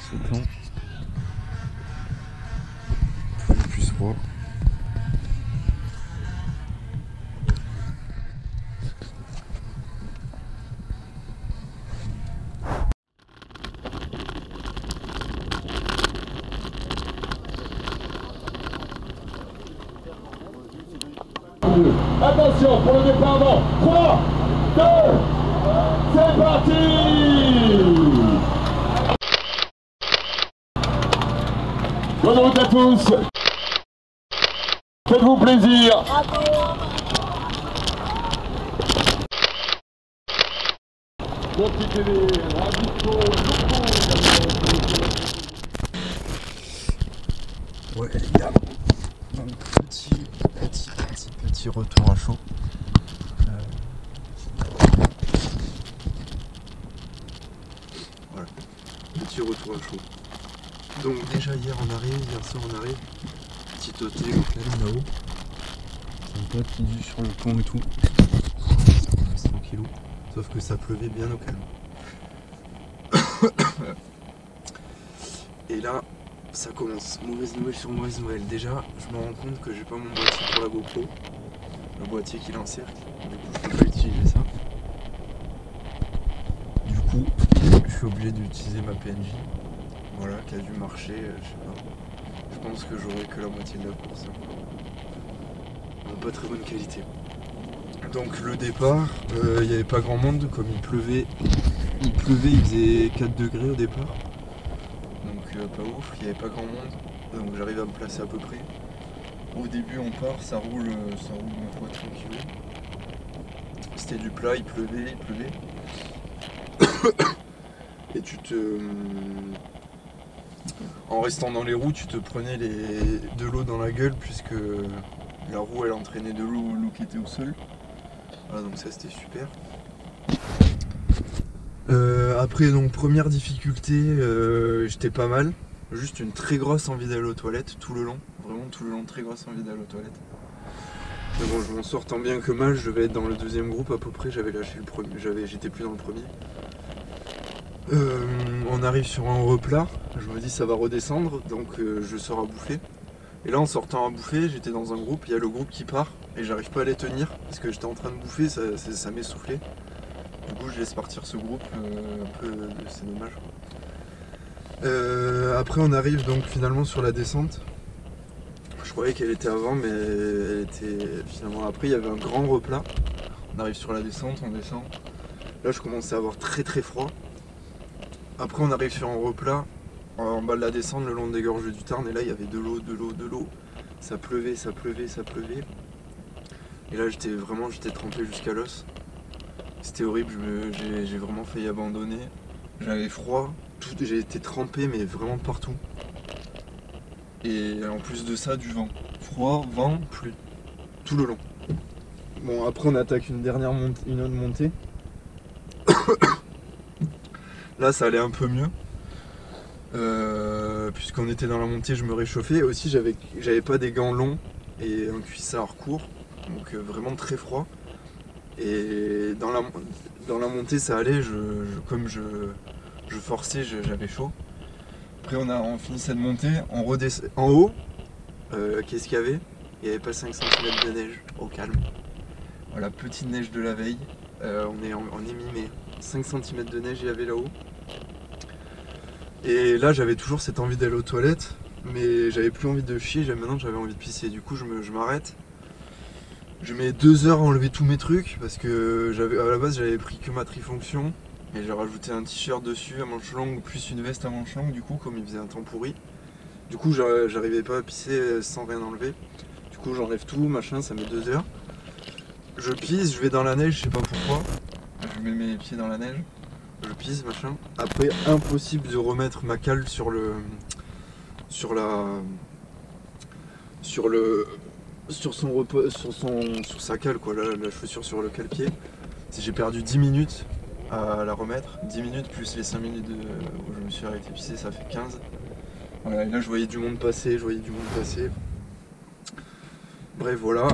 ce plan. Plus froid. Attention pour le départ avant. 3, 2, c'est parti. Bonne route à tous. Faites-vous plaisir. Bon petit télé, radio, Ouais les gars, un petit retour à chaud. Voilà, petit retour à chaud. Donc déjà hier soir on arrive, petit hôtel au calme là-haut. C'est un pote qui vit sur le pont et tout. C'est tranquillou, sauf que ça pleuvait bien au calme. Et là, ça commence, mauvaise nouvelle sur mauvaise nouvelle. Déjà, je me rends compte que j'ai pas mon boîtier pour la GoPro. Le boîtier qui est en cercle, du coup je peux pas utiliser ça. Du coup, je suis obligé d'utiliser ma PNJ. Voilà, qui a dû marcher, je sais pas. Je pense que j'aurai que la moitié de la course. En pas très bonne qualité. Donc le départ, il n'y avait pas grand monde, comme il pleuvait, il faisait 4 degrés au départ. Donc pas ouf, il n'y avait pas grand monde, donc j'arrive à me placer à peu près. Au début on part, ça roule ma foi tranquille. C'était du plat, il pleuvait. Et en restant dans les roues, tu te prenais de l'eau dans la gueule puisque la roue elle entraînait de l'eau qui était au sol. Voilà, donc ça c'était super. Après donc première difficulté, j'étais pas mal. Juste une très grosse envie d'aller aux toilettes tout le long. Vraiment tout le long, très grosse envie d'aller aux toilettes. Mais bon, je m'en sors tant bien que mal, je devais être dans le deuxième groupe à peu près, j'avais lâché le premier, j'étais plus dans le premier. On arrive sur un replat, je me dis ça va redescendre, donc je sors à bouffer. Et là en sortant à bouffer, j'étais dans un groupe, il y a le groupe qui part, et j'arrive pas à les tenir, parce que j'étais en train de bouffer, ça m'essoufflait. Du coup je laisse partir ce groupe, un peu, c'est dommage. Après on arrive donc finalement sur la descente. Je croyais qu'elle était avant, mais elle était finalement après. Il y avait un grand replat. On arrive sur la descente, on descend. Là je commençais à avoir très très froid. Après on arrive sur un replat en bas de la descente le long des gorges du Tarn, et là il y avait de l'eau. Ça pleuvait. Et là j'étais trempé jusqu'à l'os. C'était horrible, j'ai vraiment failli abandonner. J'avais froid, j'ai été trempé mais vraiment partout. Et en plus de ça, du vent. Froid, vent, pluie. Tout le long. Bon, après on attaque une autre montée. Là ça allait un peu mieux. Puisqu'on était dans la montée, je me réchauffais. Aussi j'avais pas des gants longs et un cuissard court. Donc vraiment très froid. Et dans la montée ça allait, comme je forçais, j'avais chaud. Après on finissait de monter, en haut, qu'est-ce qu'il y avait? Il n'y avait pas 5 cm de neige, au calme. Voilà, petite neige de la veille, on est mi-mai, 5 cm de neige il y avait là-haut. Et là j'avais toujours cette envie d'aller aux toilettes, mais j'avais plus envie de chier, maintenant j'avais envie de pisser. Du coup je m'arrête. Je mets 2 heures à enlever tous mes trucs, parce que à la base j'avais pris que ma trifonction. Et j'ai rajouté un t-shirt dessus à manches longues, plus une veste à manches longues, du coup, comme il faisait un temps pourri. Du coup, j'arrivais pas à pisser sans rien enlever. Du coup, j'enlève tout, machin, ça met 2 heures. Je pisse, je vais dans la neige, je sais pas pourquoi. Je mets mes pieds dans la neige, je pisse, machin. Après, impossible de remettre ma cale sur sa cale, quoi, la chaussure sur le cale-pied. J'ai perdu 10 minutes à la remettre, 10 minutes plus les 5 minutes où je me suis arrêté pisser, ça fait 15. Voilà, et là je voyais du monde passer, Bref, voilà.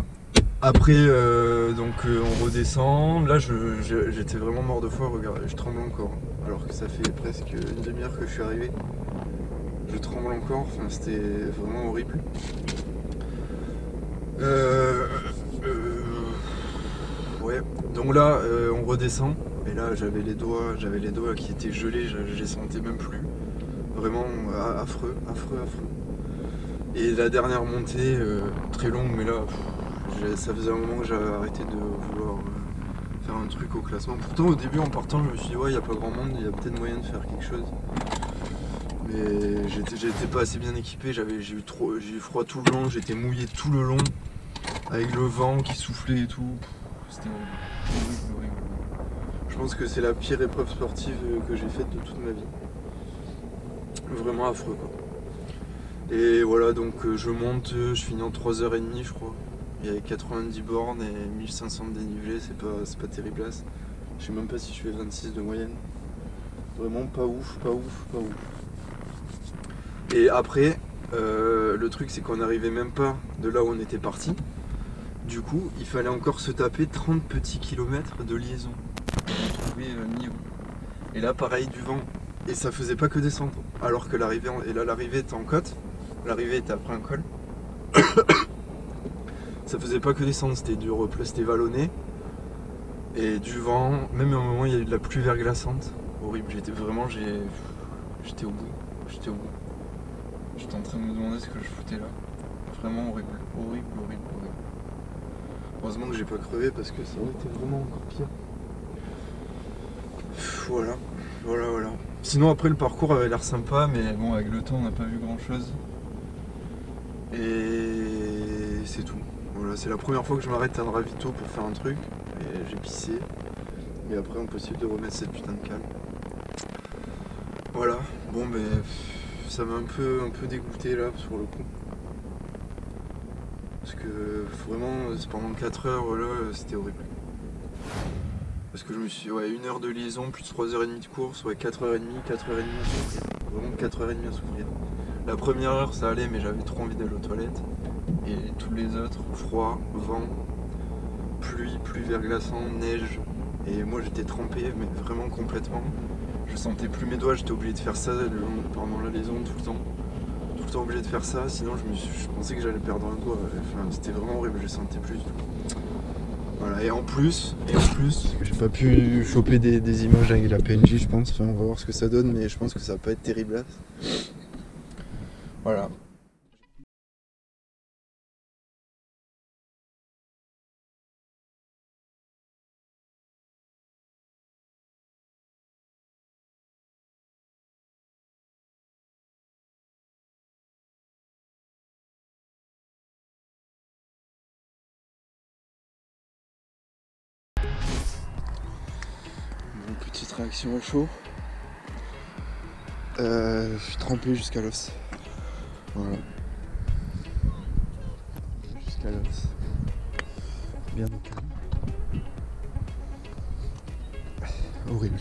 Après, on redescend. Là, j'étais vraiment mort de foi, regardez, je tremble encore. Alors que ça fait presque une demi-heure que je suis arrivé. je tremble encore, enfin, c'était vraiment horrible. Ouais, donc là on redescend et là j'avais les doigts qui étaient gelés, je les sentais même plus. Vraiment affreux. Et la dernière montée, très longue, mais là ça faisait un moment que j'avais arrêté de vouloir faire un truc au classement. Pourtant au début en partant je me suis dit ouais, il n'y a pas grand monde, il y a peut-être moyen de faire quelque chose. Mais j'étais pas assez bien équipé, j'ai eu froid tout le long, j'étais mouillé tout le long, avec le vent qui soufflait et tout. C'était horrible. Je pense que c'est la pire épreuve sportive que j'ai faite de toute ma vie. Vraiment affreux quoi. Et voilà, donc je monte, je finis en 3h30 je crois. Il y a 90 bornes et 1500 de dénivelé, c'est pas terrible. Je sais même pas si je fais 26 de moyenne. Vraiment pas ouf. Et après, le truc c'est qu'on n'arrivait même pas de là où on était parti. Du coup, il fallait encore se taper 30 petits kilomètres de liaison pour trouver Millau. Et là, pareil, du vent. Et ça faisait pas que descendre. Alors que l'arrivée était en côte. L'arrivée était après un col. Ça faisait pas que descendre, c'était dur, c'était vallonné. Et du vent, même à un moment, il y a eu de la pluie verglaçante. Horrible, j'étais au bout. J'étais en train de me demander ce que je foutais là. Vraiment horrible. Heureusement que j'ai pas crevé parce que ça aurait été vraiment encore pire. Voilà. Sinon après le parcours avait l'air sympa, mais bon avec le temps on n'a pas vu grand chose. Et c'est tout. Voilà, c'est la première fois que je m'arrête à un ravito pour faire un truc. Et j'ai pissé. Et après impossible de remettre cette putain de cale. Voilà, bon mais ça m'a un peu dégoûté là sur le coup. Parce que vraiment pendant 4 heures voilà, c'était horrible. Parce que je me suis dit, ouais, 1 heure de liaison, plus 3h30 de course, ouais, 4h30 à souffrir. Vraiment 4h30 à souffrir. La première heure ça allait, mais j'avais trop envie d'aller aux toilettes. Et tous les autres, froid, vent, pluie verglaçant, neige. Et moi j'étais trempé, mais vraiment complètement. Je sentais plus mes doigts, j'étais obligé de faire ça pendant la liaison tout le temps. Tout le temps obligé de faire ça, sinon je pensais que j'allais perdre un doigt. Enfin, c'était vraiment horrible, je sentais plus du tout. Voilà, et en plus, j'ai pas pu choper des images avec la PNJ, je pense. Enfin, on va voir ce que ça donne, mais je pense que ça va pas être terrible. Voilà. Bon, petite réaction à chaud. Je suis trempé jusqu'à l'os. Voilà. Jusqu'à l'os. Bien au calme. Horrible.